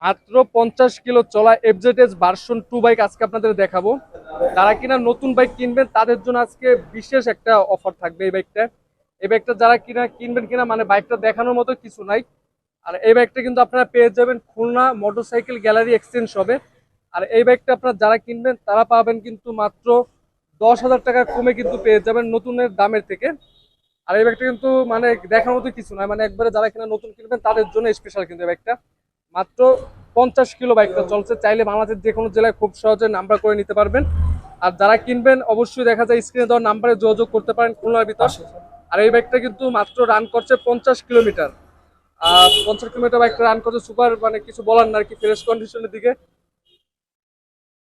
মাত্র 50 কিলো চলা FZS version 2 bike আজকে আপনাদের দেখাবো। যারা কিনা নতুন বাইক কিনবেন তাদের জন্য আজকে বিশেষ একটা অফার থাকবে এই বাইকটা যারা কিনা কিনবেন কিনা মানে বাইকটা দেখানোর মতো কিছু নাই। আর এই বাইকটা কিন্তু আপনারা পেয়ে যাবেন খুলনা মোটরসাইকেল গ্যালারি এক্সচেঞ্জ হবে। আর এই বাইকটা আপনারা যারা কিনবেন তারা পাবেন কিন্তু মাত্র 10,000 টাকা কমে কিন্তু পেয়ে যাবেন নতুনের দামের থেকে। আর এই বাইকটা কিন্তু মানে দেখার মতো কিছু নয়, মানে একবারে যারা কিনা নতুন কিনবেন তাদের জন্য স্পেশাল কিন্তু এই বাইকটা। মাত্র 50 কিলো বাইকটা চলছে, চাইলে বাংলাদেশের যে কোনো জেলায় খুব সহজে নাম্বার করে নিতে পারবেন। আর যারা কিনবেন অবশ্যই দেখা যায় স্ক্রিনে দেওয়া নাম্বারে যোগাযোগ করতে পারেন খুলনার ভিতর। আর এই বাইকটা কিন্তু মাত্র রান করছে 50 কিলোমিটার। আর 50 কিলোমিটার বাইকটা রান করছে সুপার, মানে কিছু বলার না আর কি। ফ্রেশ কন্ডিশনের দিকে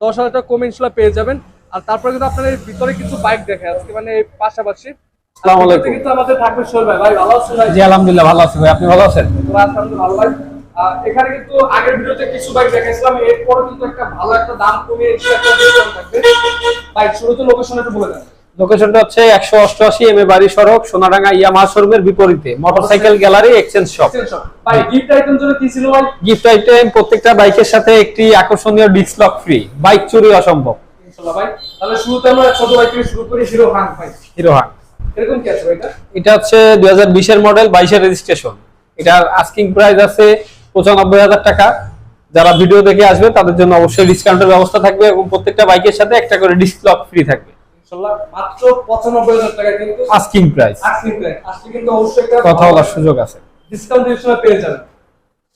10,000 টাকা কমে ইনশাল্লাহ পেয়ে যাবেন। আর তারপরে কিন্তু আপনার এই ভিতরে কিছু বাইক দেখে আজকে মানে এই পাশাপাশি। আসসালামু আলাইকুম। কিন্তু আমাদের থাকবে সোহেল ভাই। ভাই ভালো আছেন? জি আলহামদুলিল্লাহ ভালো আছি ভাই, আপনি ভালো আছেন? আলহামদুলিল্লাহ ভালো ভাই। এখানে কিন্তু আগের ভিডিওতে কিছু বাইক দেখাইছিলাম, এরপর কিন্তু একটা ভালো একটা দাম কমিয়ে একটা ডিসকাউন্ট থাকবে। বাইক শুরুতে লোকেশন একটু বলে দেন। লোকেশনটা হচ্ছে 188 এম এ বাড়ি সড়ক, সোনাডাঙ্গা ইয়ামাহা শোরুমের বিপরীতে মোটরসাইকেল গ্যালারি এক্সচেঞ্জ শপ। ভাই গিফট আইটেম জন্য কি ছিল ভাই? গিফট আইটেম প্রত্যেকটা বাইকের সাথে একটি আকর্ষণীয় ডিস্ক লক ফ্রি, বাইক চুরি অসম্ভব। ইনশাআল্লাহ ভাই। তাহলে শুরুতে আমরা ছোট বাইক থেকে শুরু করি, হিরো হাং ভাই। হিরো হাং এরকম কি আছে ভাইটা? এটা হচ্ছে 2020 এর মডেল, 22 এর রেজিস্ট্রেশন। এটার আস্কিং প্রাইস আছে 95,000 টাকা। যারা ভিডিও দেখে আসবে তাদের জন্য অবশ্যই ডিসকাউন্টের ব্যবস্থা থাকবে এবং প্রত্যেকটা বাইকের সাথে একটা করে ডিস্ক লক ফ্রি থাকবে। ইনশাআল্লাহ মাত্র 95,000 টাকা কিন্তু আস্কিং প্রাইস। Asking price. আজকে কিন্তু অবশ্যই একটা কথা বলার সুযোগ আছে, ডিসকাউন্ট হিসেবে পেয়ে যাবেন।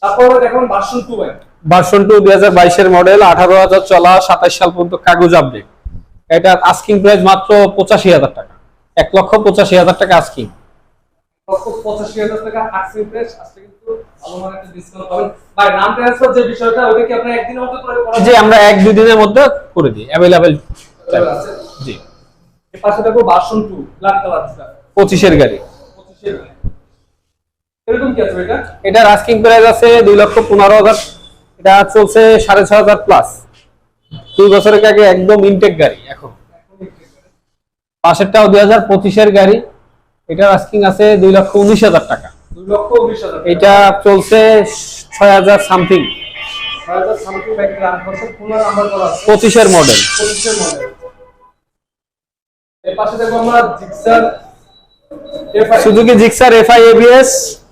তারপর দেখুন ভার্সন 2 ভাই। ভার্সন 2 2022 এর মডেল, 18,000 চলা, 27 সাল পর্যন্ত কাগজ আপডেট। এটার আস্কিং প্রাইস মাত্র 85,000 টাকা, 1,85,000 টাকা আস্কিং। 85,000 টাকা আস্কিং প্রাইস। আজকে কিন্তু ভালো মানের একটা ডিসকাউন্ট পাবেন ভাই। নাম ট্রান্সফার যে বিষয়টা ওটা কি আপনারা একদিনের মধ্যে করে করা? জি আমরা 1-2 দিনের মধ্যে করে দিই, अवेलेबल আছে। জি। এই পাশে দেখো ভার্সন 2 ব্ল্যাক কালার, 25 এর গাড়ি। 25 এর এরকম কি আছে এটা? এটার আস্কিং প্রাইস আছে 2,15,000। এটা চলছে 6,500 প্লাস, 2 বছরের আগে একদম ইনটেক গাড়ি। এখন পাশেরটাও 2025 এর গাড়ি, এটার আস্কিং আছে 2,19,000 টাকা। 2,19,000 এটা চলছে 6,000 সামথিং। 6,000 সামথিং বাইক রান করছে, পুরো নাম্বার করা আছে। 25 এর মডেল। 25 এর মডেল। এই পাশে দেখো আমরা Gixxer FI, Suzuki Gixxer FI ABS,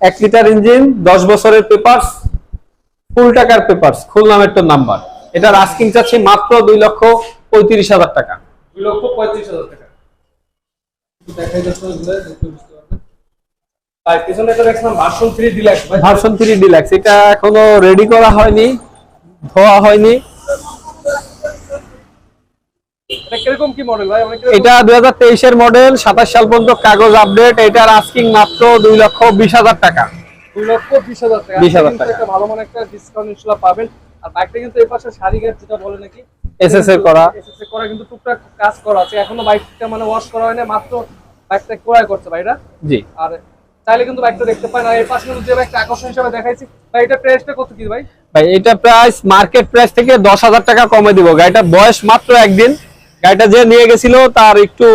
1 litre engine, 10 বছরের পেপারস, ফুল টাকার পেপারস, খুলনা মেট্রোর নাম্বার। এটার আস্কিং চাচ্ছি মাত্র 2,35,000 টাকা। 2,35,000 টাকা। দেখাই যাচ্ছে দেখতে বুঝতে পারবেন ভাই। পিছনে এটা দেখলাম ভার্সন 3 ডিলাক্স ভাই। ভার্সন 3 ডিলাক্স, এটা এখনো রেডি করা হয়নি, ধোয়া হয়নি। এটা কিরকম কি মডেল ভাই? এটা 2023 এর মডেল, 27 সাল পর্যন্ত কাগজ আপডেট। এটার আস্কিং মাত্র 2,20,000 টাকা। 2,20,000 টাকা। 20,000 টাকা। একটা ভালো মানের একটা ডিসকাউন্ট ইনশাআল্লাহ পাবেন। আর বাইকটা কিন্তু এই পাশে শাড়ি গেট যেটা বলে নাকি এসএসএ করা, এসএসএ করা কিন্তু টুকটাক কাজ করা আছে। এখনো বাইকটা মানে ওয়াশ করা হয়নি, মাত্র বাইকটা ক্রয় করছে ভাইরা। জি। আর চাইলে কিন্তু বাইকটা দেখতে পারেন। আর এই পাশে কিন্তু যে বাইকটা আকর্ষণ হিসেবে দেখাইছি ভাই, এটা প্রাইসটা কত কি ভাই? ভাই এটা প্রাইস মার্কেট প্রাইস থেকে 10,000 টাকা কমে দিব। গাড়িটার বয়স মাত্র একদিন। গাড়িটা যে নিয়ে গেছিল তার একটু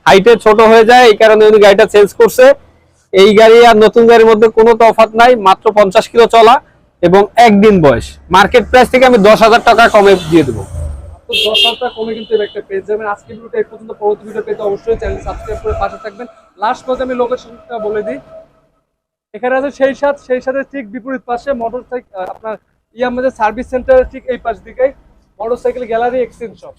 হাইটে ছোট হয়ে যায়, এই কারণে উনি গাড়িটা চেঞ্জ করছে। এই গাড়ি আর নতুন গাড়ির মধ্যে কোনো তফাৎ নাই, মাত্র 50 কিলো চলা এবং একদিন বয়স। মার্কেট প্রাইস থেকে আমি 10,000 টাকা কমে দিয়ে দেবো। তো 10,000 টাকা কমে কিন্তু এই বাইকটা পেয়ে যাবেন। আজকে ভিডিওটা এই পর্যন্ত। পরবর্তী ভিডিও পেতে অবশ্যই চ্যানেল সাবস্ক্রাইব করে পাশে থাকবেন। লাস্ট পর্যন্ত আমি লোকেশনটা বলে দিই। এখানে আছে সেই সাথে ঠিক বিপরীত পাশে মোটরসাইকেল আপনার ইয়ামাহা সার্ভিস সেন্টারের ঠিক এই পাশ দিকেই মোটরসাইকেল গ্যালারি এক্সচেঞ্জ শপ।